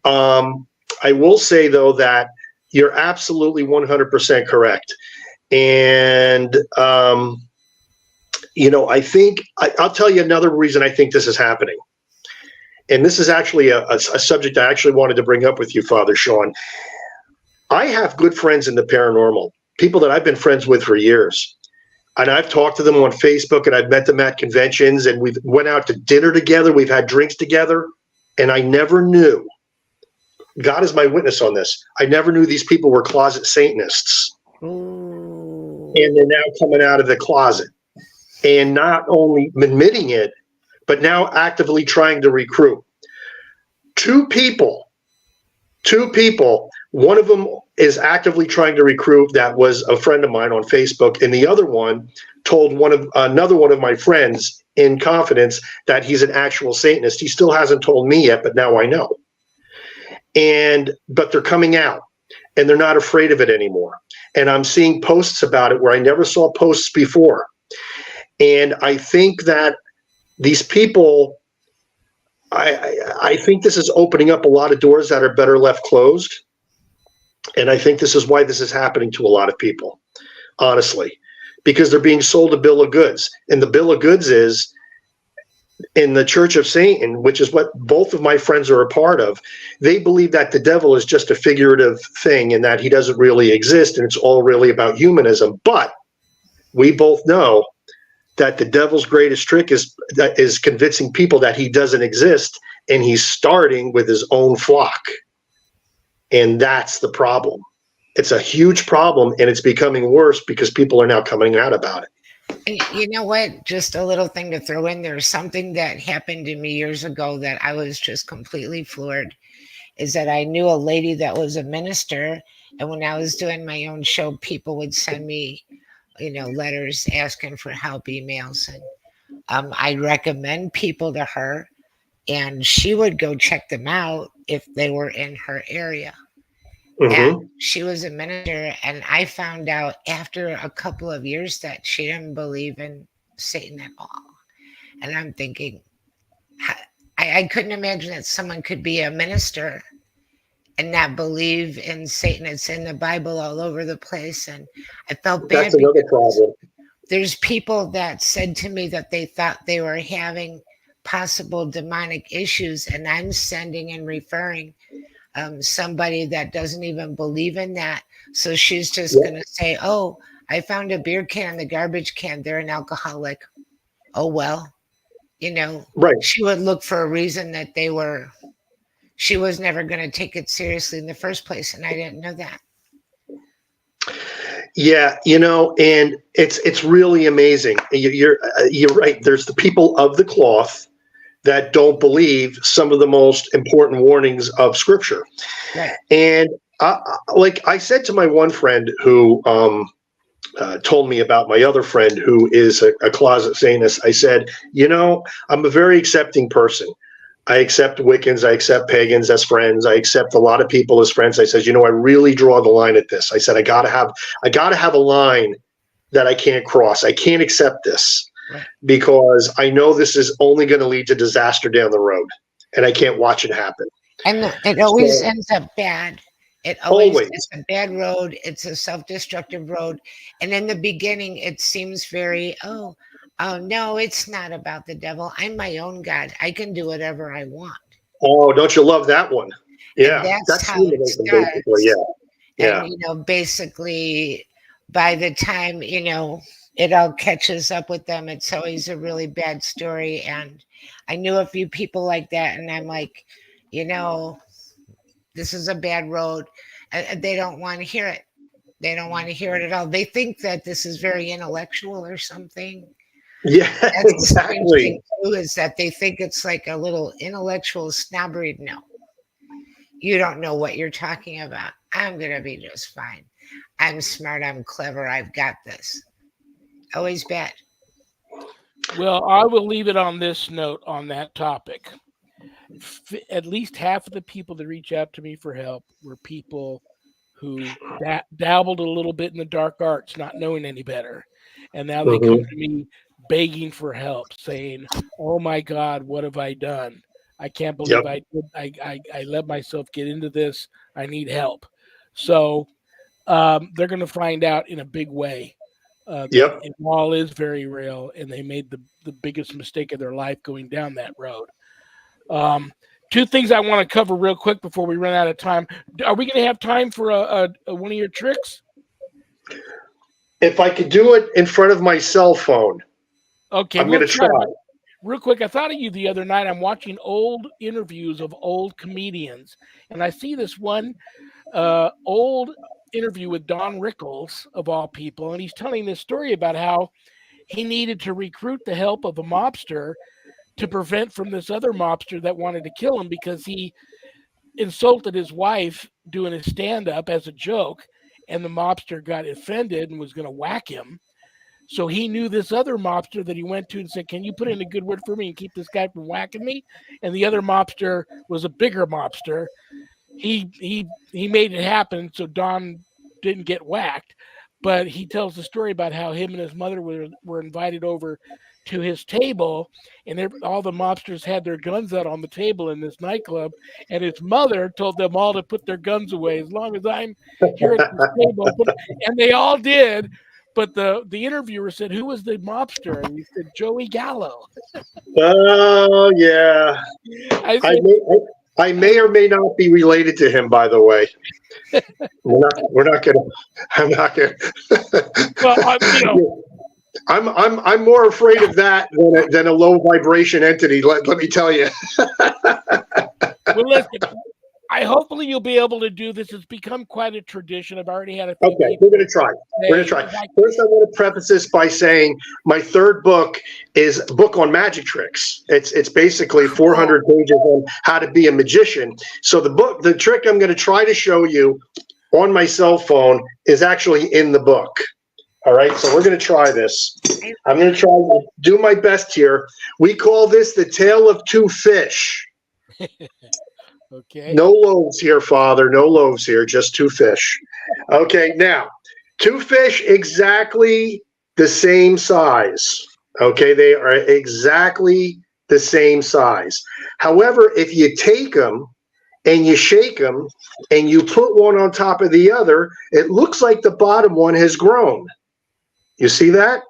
I will say though that you're absolutely 100% correct. And, I think, I'll tell you another reason I think this is happening. And this is actually a subject I actually wanted to bring up with you, Father Shawn. I have good friends in the paranormal, people that I've been friends with for years. And I've talked to them on Facebook, and I've met them at conventions, and we've went out to dinner together. We've had drinks together. And I never knew, God is my witness on this, I never knew these people were closet Satanists. Ooh. And they're now coming out of the closet and not only admitting it, but now actively trying to recruit. Two people, one of them is actively trying to recruit, that was a friend of mine on Facebook, and the other one told another one of my friends in confidence that he's an actual Satanist. He still hasn't told me yet, but now I know. But they're coming out, and they're not afraid of it anymore. And I'm seeing posts about it where I never saw posts before. And I think that these people, I think this is opening up a lot of doors that are better left closed. And I think this is why this is happening to a lot of people, honestly, because they're being sold a bill of goods. And the bill of goods is, in the Church of Satan, which is what both of my friends are a part of, they believe that the devil is just a figurative thing and that he doesn't really exist, and it's all really about humanism. But we both know that the devil's greatest trick is convincing people that he doesn't exist, and he's starting with his own flock. And that's the problem. It's a huge problem, and it's becoming worse because people are now coming out about it. And you know what? Just a little thing to throw in there. Something that happened to me years ago that I was just completely floored is that I knew a lady that was a minister. And when I was doing my own show, people would send me, letters asking for help, emails. And I recommend people to her, and she would go check them out if they were in her area. Mm-hmm. And she was a minister, and I found out after a couple of years that she didn't believe in Satan at all. And I'm thinking, I couldn't imagine that someone could be a minister and not believe in Satan. It's in the Bible all over the place. And I felt bad. That's another problem. There's people that said to me that they thought they were having possible demonic issues, and I'm sending and referring somebody that doesn't even believe in that. So she's just going to say, oh, I found a beer can in the garbage can. They're an alcoholic. Oh, well, right. She would look for a reason that she was never going to take it seriously in the first place. And I didn't know that. Yeah. And it's really amazing. You're right. There's the people of the cloth that don't believe some of the most important warnings of Scripture. Right. And like I said to my one friend who told me about my other friend who is a closet Satanist, I said, I'm a very accepting person. I accept Wiccans, I accept pagans as friends, I accept a lot of people as friends. I said, I really draw the line at this. I said, I gotta have a line that I can't cross. I can't accept this. Right. Because I know this is only going to lead to disaster down the road, and I can't watch it happen. And it always ends up bad. It always, Always. it's a bad road. It's a self-destructive road. And in the beginning, it seems very, oh no, it's not about the devil. I'm my own God. I can do whatever I want. Oh, don't you love that one? And Yeah, that's that's how it humanism, starts. basically. Yeah, yeah. And, you know, basically by the time, you know, it all catches up with them, it's always a really bad story. And I knew a few people like that, and I'm like, you know, this is a bad road. And they don't want to hear it. They don't want to hear it at all. They think that this is very intellectual or something. Yeah, That's the strange exactly. thing too, is that they think it's like a little intellectual snobbery. No, you don't know what you're talking about. I'm gonna be just fine. I'm smart. I'm clever. I've got this. Always bad. Well, I will leave it on this note on that topic. At least half of the people that reach out to me for help were people who dabbled a little bit in the dark arts, not knowing any better. And now they come to me begging for help, saying, oh my God, what have I done? I can't believe I let myself get into this. I need help. So they're going to find out in a big way that it all is very real, and they made the biggest mistake of their life going down that road. Two things I want to cover real quick before we run out of time. Are we going to have time for one of your tricks? If I could do it in front of my cell phone, okay, I'm going to try. Real quick, I thought of you the other night. I'm watching old interviews of old comedians, and I see this one old interview with Don Rickles, of all people, and he's telling this story about how he needed to recruit the help of a mobster to prevent from this other mobster that wanted to kill him because he insulted his wife doing a stand-up as a joke, and the mobster got offended and was going to whack him. So he knew this other mobster that he went to and said, can you put in a good word for me and keep this guy from whacking me? And the other mobster was a bigger mobster. He made it happen so Don didn't get whacked. But he tells the story about how him and his mother were invited over to his table, and all the mobsters had their guns out on the table in this nightclub, and his mother told them all to put their guns away as long as I'm here at the table. And they all did. But the interviewer said, who was the mobster? And he said, Joey Gallo. Oh, yeah. I may or may not be related to him, by the way. We're not going to. I'm not going to. Well, I'm more afraid of that than a low vibration entity. Let me tell you. Well, listen. Hopefully you'll be able to do this. It's become quite a tradition. I've already had a few. Okay, we're going to try. We're going to try. First, I want to preface this by saying my third book is a book on magic tricks. It's basically 400 pages on how to be a magician. So the trick I'm going to try to show you on my cell phone is actually in the book. All right, so we're going to try this. I'm going to try to do my best here. We call this the tale of two fish. Okay. No loaves here, Father. No loaves here. Just two fish. Okay, now, two fish exactly the same size. Okay, they are exactly the same size. However, if you take them and you shake them and you put one on top of the other, it looks like the bottom one has grown. You see that?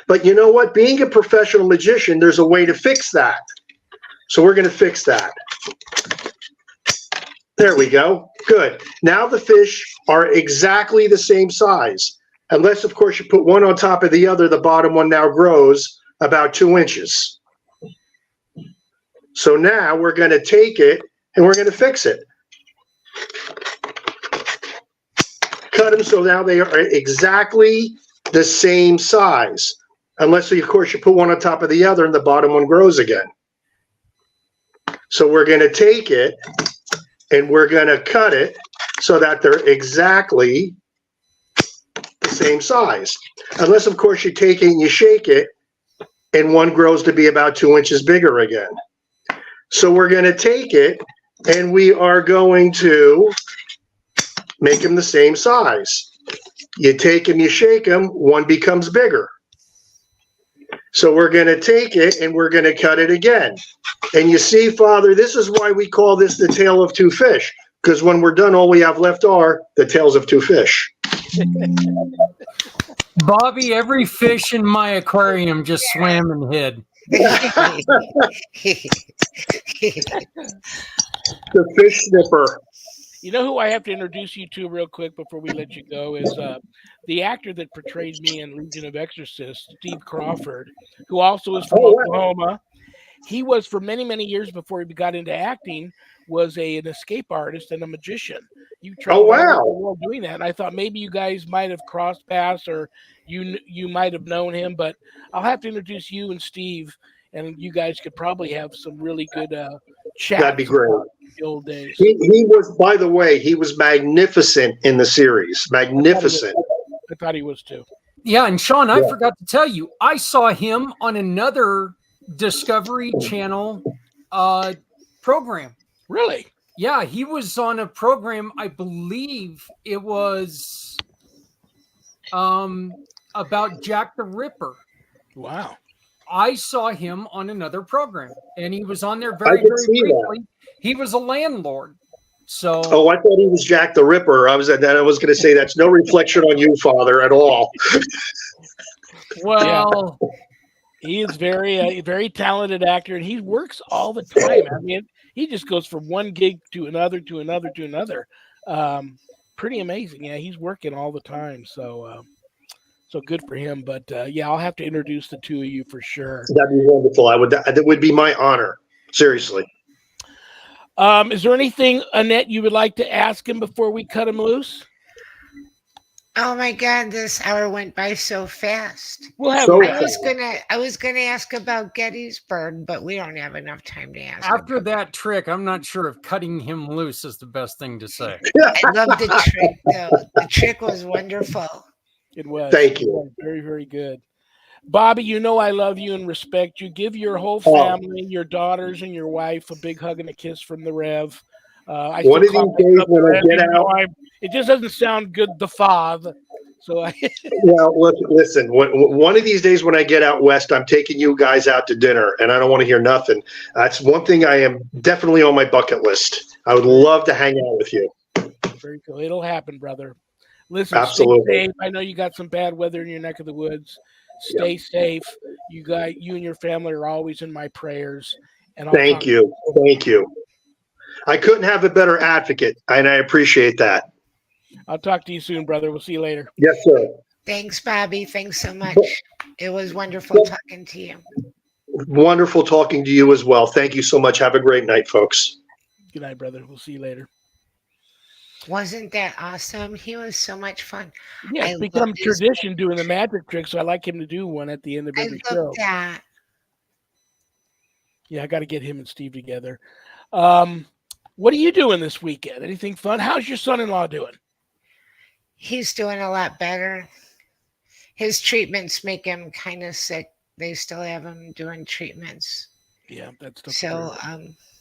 But you know what? Being a professional magician, there's a way to fix that. So we're going to fix that. There we go. Good. Now the fish are exactly the same size. Unless, of course, you put one on top of the other, the bottom one now grows about 2 inches. So now we're going to take it and we're going to fix it. Cut them so now they are exactly the same size. Unless, of course, you put one on top of the other and the bottom one grows again. So we're going to take it and we're going to cut it so that they're exactly the same size. Unless, of course, you take it and you shake it and one grows to be about 2 inches bigger again. So we're going to take it and we are going to make them the same size. You take them, you shake them, one becomes bigger. So we're going to take it and we're going to cut it again. And you see, Father, this is why we call this the tale of two fish. because when we're done, all we have left are the tails of two fish. Bobby, every fish in my aquarium just swam and hid. The fish sniffer. You know who I have to introduce you to real quick before we let you go is the actor that portrayed me in Legion of Exorcists, Steve Crawford, who also is from Oklahoma. He was, for many, many years before he got into acting, was an escape artist and a magician. You traveled all over the world doing that. And I thought maybe you guys might have crossed paths, or you might have known him. But I'll have to introduce you and Steve, and you guys could probably have some really good chats. That'd be great. The old days. He was, by the way, he was magnificent in the series. Magnificent. I thought he was too. Yeah, and Shawn, I forgot to tell you, I saw him on another Discovery Channel program. Really? Yeah, he was on a program, I believe it was about Jack the Ripper. Wow. I saw him on another program, and he was on there very briefly. That. He was a landlord. So I thought he was Jack the Ripper. I was going to say that's no reflection on you, Father, at all. Well, he is very talented actor, and he works all the time. I mean, he just goes from one gig to another to another to another. Pretty amazing. Yeah, he's working all the time. So good for him. But I'll have to introduce the two of you for sure. That'd be wonderful. That would be my honor. Seriously. Is there anything, Annette, you would like to ask him before we cut him loose? Oh my God, this hour went by so fast. I was gonna ask about Gettysburg, but we don't have enough time to ask. After that trick, I'm not sure if cutting him loose is the best thing to say. I love the trick, though. The trick was wonderful. It was. Thank you. Very, very good. Bobby, you know I love you and respect you. Give your whole family, your daughters and your wife, a big hug and a kiss from the Rev. One of these days when I get out, it just doesn't sound good, the father. So listen. One of these days when I get out west, I'm taking you guys out to dinner, and I don't want to hear nothing. That's one thing I am definitely on my bucket list. I would love to hang out with you. Very cool. It'll happen, brother. Listen, absolutely. Stay safe. I know you got some bad weather in your neck of the woods. Stay safe. You and your family are always in my prayers. And Thank you. I couldn't have a better advocate, and I appreciate that. I'll talk to you soon, brother. We'll see you later. Yes, sir. Thanks, Bobby. Thanks so much. It was wonderful talking to you. Wonderful talking to you as well. Thank you so much. Have a great night, folks. Good night, brother. We'll see you later. Wasn't that awesome? He was so much fun. Yeah, it's become tradition doing the magic trick, so I like him to do one at the end of every show. That. Yeah, I got to get him and Steve together. What are you doing this weekend? Anything fun? How's your son-in-law doing? He's doing a lot better. His treatments make him kind of sick. They still have him doing treatments. Yeah, that's the so.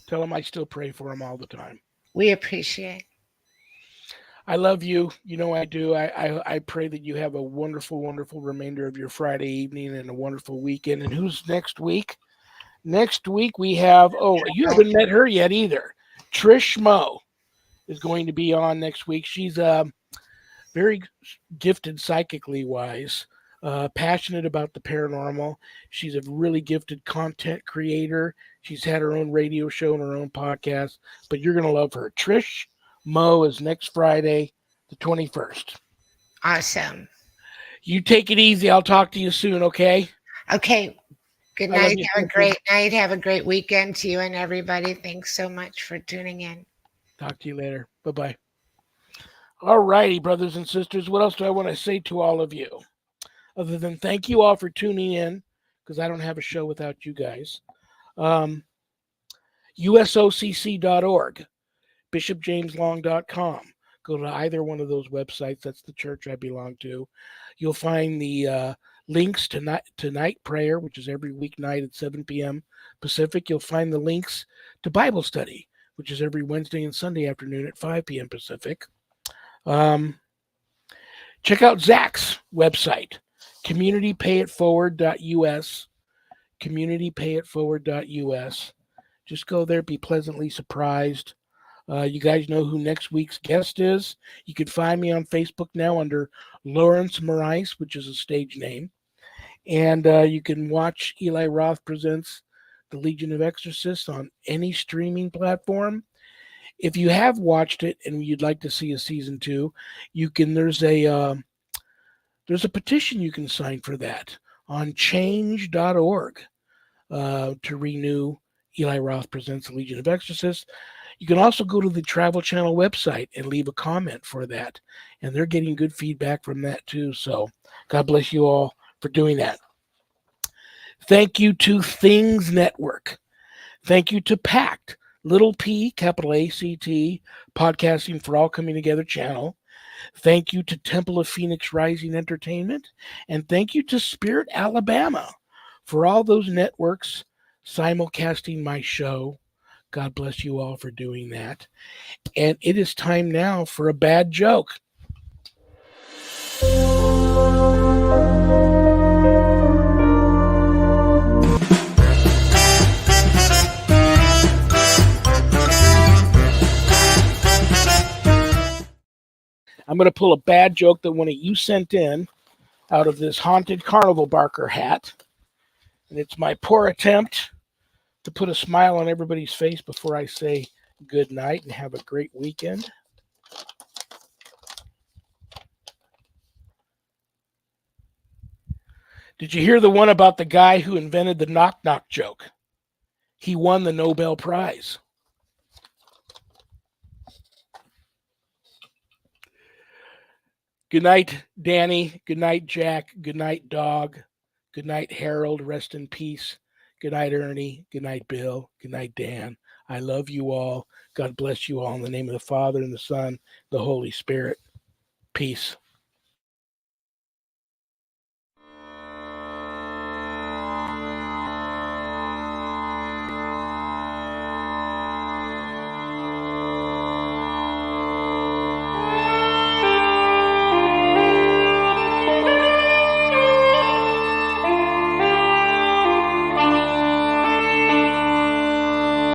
Tell him I still pray for him all the time. We appreciate. I love you. You know I do. I pray that you have a wonderful, wonderful remainder of your Friday evening and a wonderful weekend. And who's next week? Next week we have, you haven't met her yet either. Trish Moe is going to be on next week. She's very gifted psychically wise, passionate about the paranormal. She's a really gifted content creator. She's had her own radio show and her own podcast, but you're going to love her. Trish Moe is next Friday, the 21st. Awesome. You take it easy. I'll talk to you soon, okay? Okay. Good night. Have a great night. Have a great weekend to you and everybody. Thanks so much for tuning in. Talk to you later. Bye-bye. All righty, brothers and sisters. What else do I want to say to all of you? Other than thank you all for tuning in, because I don't have a show without you guys. USOCC.org. BishopJamesLong.com. Go to either one of those websites. That's the church I belong to. You'll find the links to night prayer, which is every weeknight at 7 p.m. Pacific. You'll find the links to Bible study, which is every Wednesday and Sunday afternoon at 5 p.m. Pacific. Check out Zach's website, communitypayitforward.us. Communitypayitforward.us. Just go there, be pleasantly surprised. You guys know who next week's guest is. You can find me on Facebook now under Lawrence Morais, which is a stage name. And you can watch Eli Roth Presents The Legion of Exorcists on any streaming platform. If you have watched it and you'd like to see a season 2, you can. There's a petition you can sign for that on change.org to renew Eli Roth Presents The Legion of Exorcists. You can also go to the Travel Channel website and leave a comment for that. And they're getting good feedback from that too. So God bless you all for doing that. Thank you to Things Network. Thank you to PACT, little p, capital ACT, Podcasting for All Coming Together channel. Thank you to Temple of Phoenix Rising Entertainment. And thank you to Spirit Alabama for all those networks simulcasting my show. God bless you all for doing that. And it is time now for a bad joke. I'm going to pull a bad joke that one of you sent in out of this haunted carnival barker hat. And it's my poor attempt to put a smile on everybody's face before I say good night and have a great weekend. Did you hear the one about the guy who invented the knock-knock joke? He won the Nobel Prize. Good night, Danny. Good night, Jack. Good night, Dog. Good night, Harold. Rest in peace. Good night, Ernie. Good night, Bill. Good night, Dan. I love you all. God bless you all in the name of the Father and the Son, the Holy Spirit. Peace.